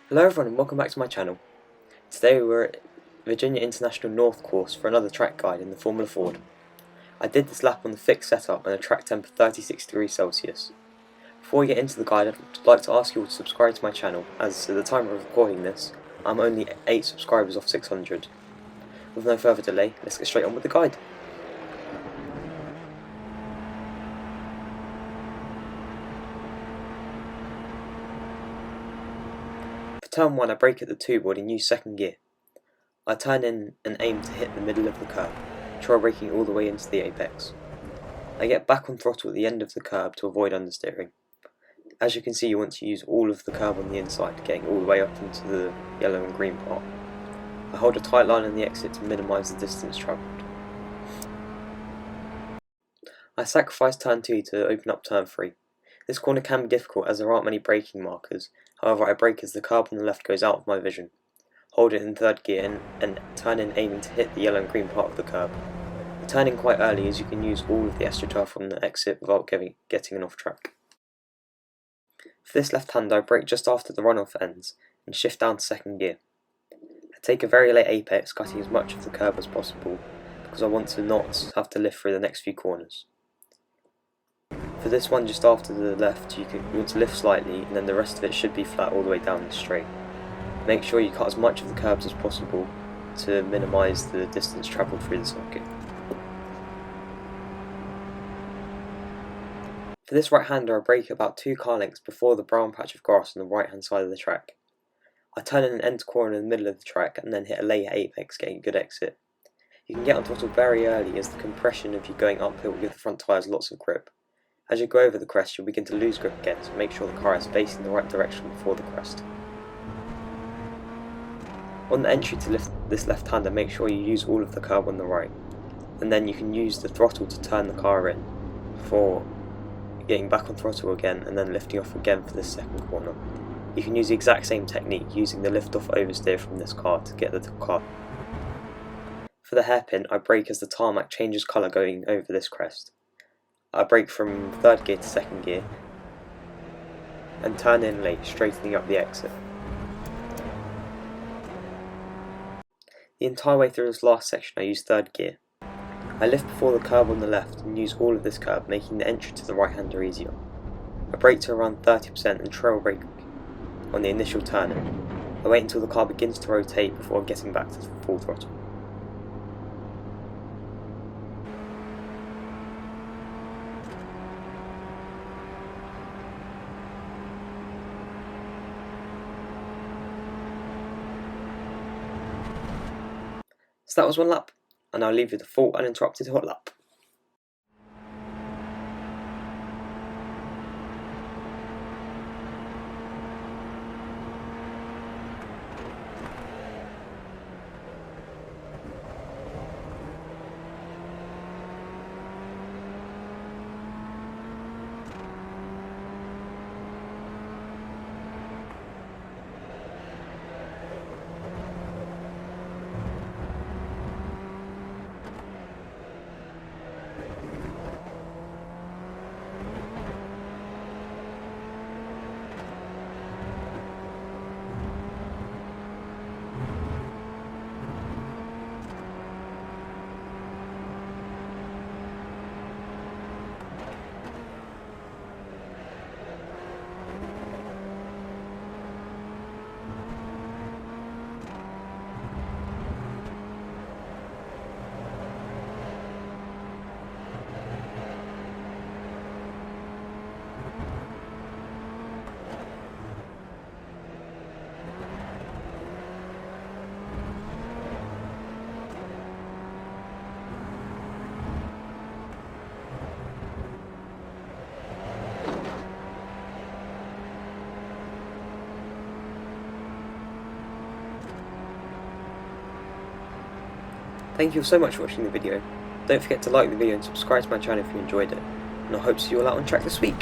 Hello everyone and welcome back to my channel. Today we're at Virginia International North course for another track guide in the Formula Ford. I did this lap on the fixed setup and a track temp of 36 degrees Celsius. Before we get into the guide, I'd like to ask you all to subscribe to my channel, as at the time of recording this, I'm only 8 subscribers off 600. With no further delay, let's get straight on with the guide. For turn 1 I brake at the 2-board and use second gear. I turn in and aim to hit the middle of the curb, try braking all the way into the apex. I get back on throttle at the end of the curb to avoid understeering. As you can see, you want to use all of the curb on the inside, getting all the way up into the yellow and green part. I hold a tight line on the exit to minimise the distance travelled. I sacrifice turn 2 to open up turn 3. This corner can be difficult as there aren't many braking markers, however I brake as the curb on the left goes out of my vision. Hold it in third gear and turn in aiming to hit the yellow and green part of the curb. Turn in quite early as you can use all of the astroturf on the exit without getting an off track. For this left hand I brake just after the runoff ends and shift down to second gear. I take a very late apex, cutting as much of the curb as possible because I want to not have to lift through the next few corners. For this one just after the left you want to lift slightly and then the rest of it should be flat all the way down the straight. Make sure you cut as much of the curbs as possible to minimise the distance travelled through the circuit. For this right-hander I brake about 2 car lengths before the brown patch of grass on the right hand side of the track. I turn in an end corner in the middle of the track and then hit a later apex, getting a good exit. You can get on throttle very early as the compression of you going uphill will give the front tyres lots of grip. As you go over the crest you'll begin to lose grip again, so make sure the car is facing the right direction before the crest. On the entry to this left-hander, make sure you use all of the curb on the right, and then you can use the throttle to turn the car in before getting back on throttle again and then lifting off again for this second corner. You can use the exact same technique using the lift-off oversteer from this car to get the car. For the hairpin, I brake as the tarmac changes colour going over this crest. I brake from third gear to second gear and turn in late, straightening up the exit. The entire way through this last section I use third gear. I lift before the curb on the left and use all of this curb, making the entry to the right-hander easier. I brake to around 30% and trail brake on the initial turn-in. I wait until the car begins to rotate before getting back to full throttle. So that was one lap, and I'll leave you the full uninterrupted hot lap. Thank you so much for watching the video. Don't forget to like the video and subscribe to my channel if you enjoyed it, and I hope to see you all out on track this week.